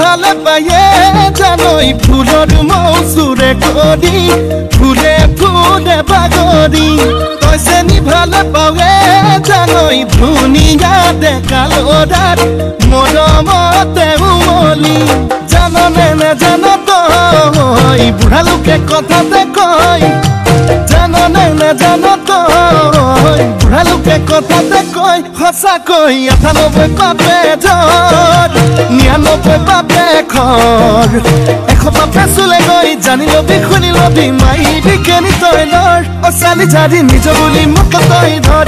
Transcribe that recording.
ভালে পায়ে জানই ফুলৰ মৌচুৰে কৰি ফুলে ফুলে বাগৰি তইছে নি ভালে পাৱে জানই ধুনীয়া ডেকালৰাত মৰমতে উমলি জাননে নাজান তই বুঢ়া লোকে কথাতে কয় জাননে নাজান তই বুঢ়া লোকে কথাতে কয় সঁচাকৈ ৯৮ পাপে ধৰ ৯৯ পাপে খৰ ১০০ পাপে চুলে গৈ জানি লবি শুনি লবি মাইবি কেনি তই লৰ অ চালি জাৰি নিজ বুলি মোক তই ধৰ